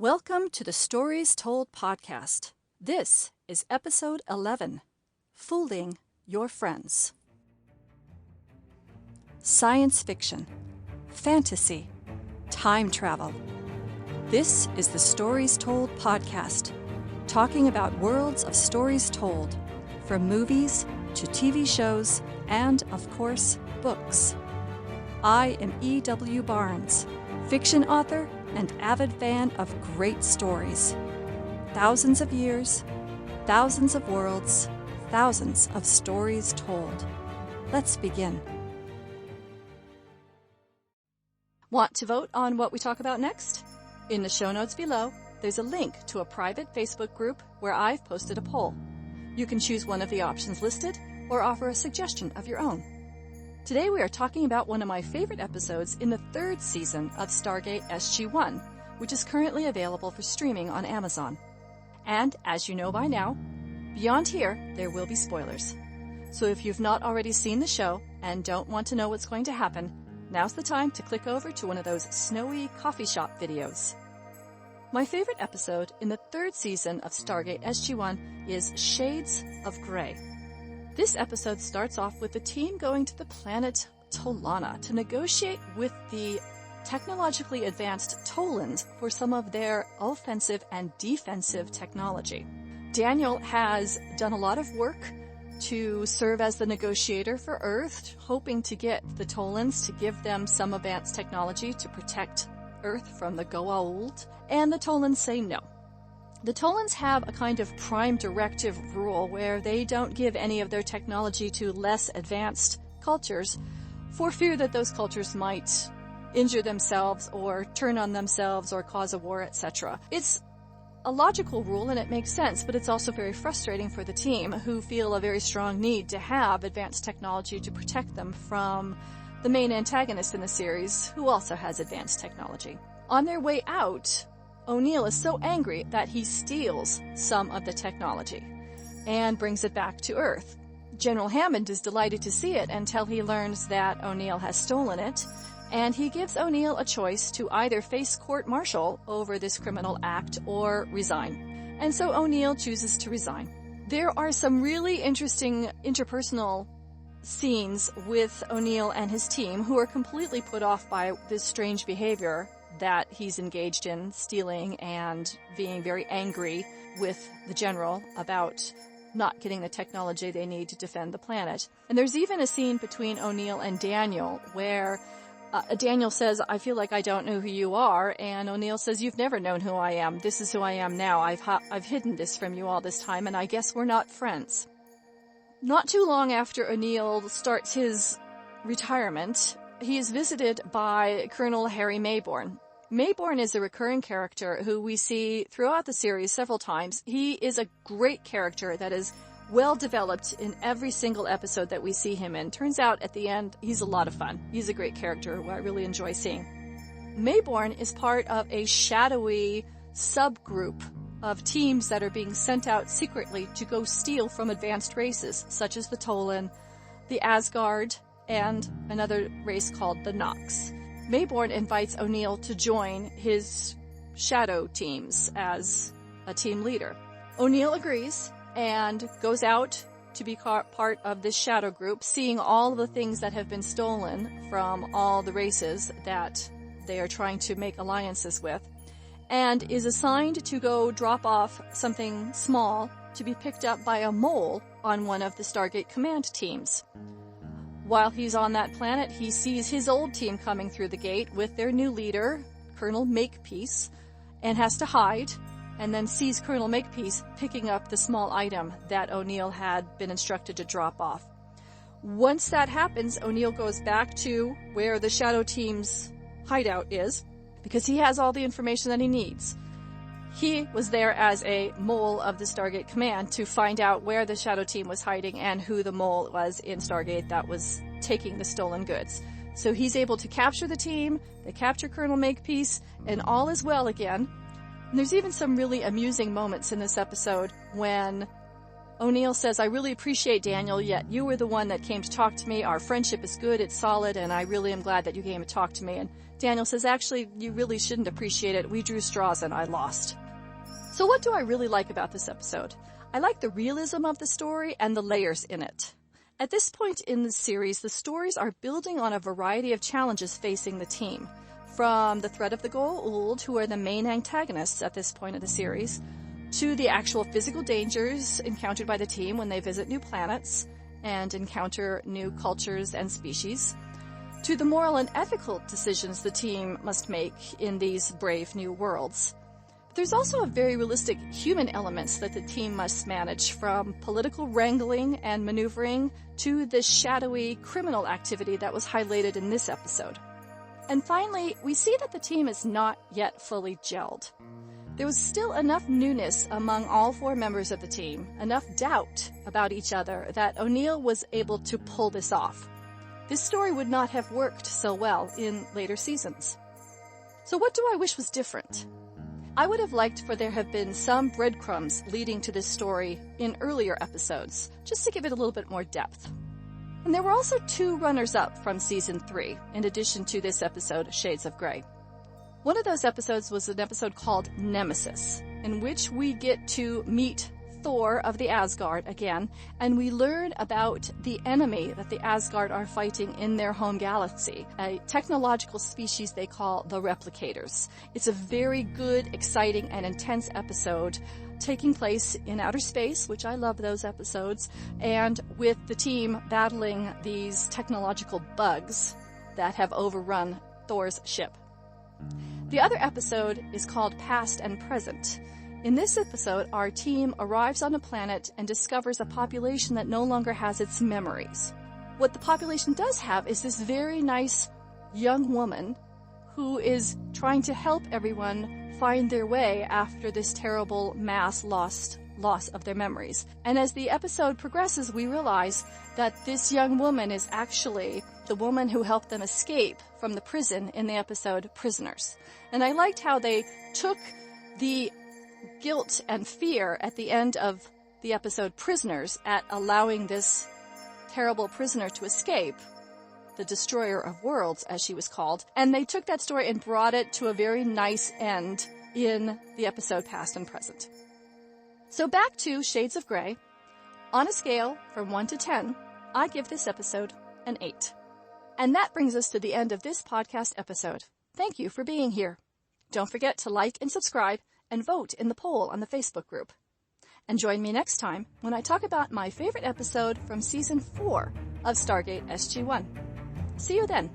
Welcome to the Stories Told podcast. This is episode 11, Fooling Your Friends. Science fiction, fantasy, time travel. This is the Stories Told podcast, talking about worlds of stories told, from movies to TV shows and, of course, books. I am E.W. Barnes, fiction author and avid fan of great stories. Thousands of years, thousands of worlds, thousands of stories told. Let's begin. Want to vote on what we talk about next? In the show notes below, there's a link to a private Facebook group where I've posted a poll. You can choose one of the options listed or offer a suggestion of your own. Today we are talking about one of my favorite episodes in the third season of Stargate SG1, which is currently available for streaming on Amazon. And as you know by now, beyond here there will be spoilers. So if you've not already seen the show and don't want to know what's going to happen, now's the time to click over to one of those snowy coffee shop videos. My favorite episode in the third season of Stargate SG1 is Shades of Grey. This episode starts off with the team going to the planet Tolana to negotiate with the technologically advanced Tolans for some of their offensive and defensive technology. Daniel has done a lot of work to serve as the negotiator for Earth, hoping to get the Tolans to give them some advanced technology to protect Earth from the Goa'uld, and the Tolans say no. The Tolans have a kind of prime directive rule where they don't give any of their technology to less advanced cultures for fear that those cultures might injure themselves or turn on themselves or cause a war, etc. It's a logical rule and it makes sense, but it's also very frustrating for the team who feel a very strong need to have advanced technology to protect them from the main antagonist in the series, who also has advanced technology. On their way out, O'Neill is so angry that he steals some of the technology and brings it back to Earth. General Hammond is delighted to see it until he learns that O'Neill has stolen it, and he gives O'Neill a choice to either face court-martial over this criminal act or resign. And so O'Neill chooses to resign. There are some really interesting interpersonal scenes with O'Neill and his team who are completely put off by this strange behavior that he's engaged in, stealing and being very angry with the general about not getting the technology they need to defend the planet. And there's even a scene between O'Neill and Daniel where Daniel says, "I feel like I don't know who you are," and O'Neill says, "You've never known who I am. This is who I am now. I've hidden this from you all this time, and I guess we're not friends." Not too long after O'Neill starts his retirement, he is visited by Colonel Harry Mayborn. Mayborn is a recurring character who we see throughout the series several times. He is a great character that is well developed in every single episode that we see him in. Turns out at the end, he's a lot of fun. He's a great character who I really enjoy seeing. Mayborn is part of a shadowy subgroup of teams that are being sent out secretly to go steal from advanced races, such as the Tolan, the Asgard, and another race called the Nox. Mayborn invites O'Neill to join his shadow teams as a team leader. O'Neill agrees and goes out to be part of this shadow group, seeing all of the things that have been stolen from all the races that they are trying to make alliances with, and is assigned to go drop off something small to be picked up by a mole on one of the Stargate command teams. While he's on that planet, he sees his old team coming through the gate with their new leader, Colonel Makepeace, and has to hide, and then sees Colonel Makepeace picking up the small item that O'Neill had been instructed to drop off. Once that happens, O'Neill goes back to where the Shadow Team's hideout is, because he has all the information that he needs. He was there as a mole of the Stargate Command to find out where the Shadow Team was hiding and who the mole was in Stargate that was taking the stolen goods. So he's able to capture the team, they capture Colonel Makepeace, and all is well again. And there's even some really amusing moments in this episode when O'Neill says, I really appreciate Daniel, yet you were the one that came to talk to me. Our friendship is good, it's solid, and I really am glad that you came to talk to me. And Daniel says, actually, you really shouldn't appreciate it. We drew straws and I lost. So what do I really like about this episode? I like the realism of the story and the layers in it. At this point in the series, the stories are building on a variety of challenges facing the team. From the threat of the Goa'uld, who are the main antagonists at this point of the series, to the actual physical dangers encountered by the team when they visit new planets and encounter new cultures and species, to the moral and ethical decisions the team must make in these brave new worlds. There's also a very realistic human elements that the team must manage, from political wrangling and maneuvering to the shadowy criminal activity that was highlighted in this episode. And finally, we see that the team is not yet fully gelled. There was still enough newness among all 4 members of the team, enough doubt about each other, that O'Neill was able to pull this off. This story would not have worked so well in later seasons. So what do I wish was different? I would have liked for there have been some breadcrumbs leading to this story in earlier episodes, just to give it a little bit more depth. And there were also 2 runners-up from Season 3, in addition to this episode, Shades of Grey. One of those episodes was an episode called Nemesis, in which we get to meet Thor of the Asgard again, and we learn about the enemy that the Asgard are fighting in their home galaxy, a technological species they call the Replicators. It's a very good, exciting, and intense episode taking place in outer space, which I love those episodes, and with the team battling these technological bugs that have overrun Thor's ship. The other episode is called Past and Present. In this episode, our team arrives on a planet and discovers a population that no longer has its memories. What the population does have is this very nice young woman who is trying to help everyone find their way after this terrible mass loss of their memories. And as the episode progresses, we realize that this young woman is actually the woman who helped them escape from the prison in the episode Prisoners. And I liked how they took the guilt and fear at the end of the episode Prisoners at allowing this terrible prisoner to escape, the Destroyer of Worlds, as she was called, and they took that story and brought it to a very nice end in the episode Past and Present. So back to Shades of Grey. On a scale from 1 to 10, I give this episode an 8. And that brings us to the end of this podcast episode. Thank you for being here. Don't forget to like and subscribe and vote in the poll on the Facebook group. And join me next time when I talk about my favorite episode from Season 4 of Stargate SG1. See you then.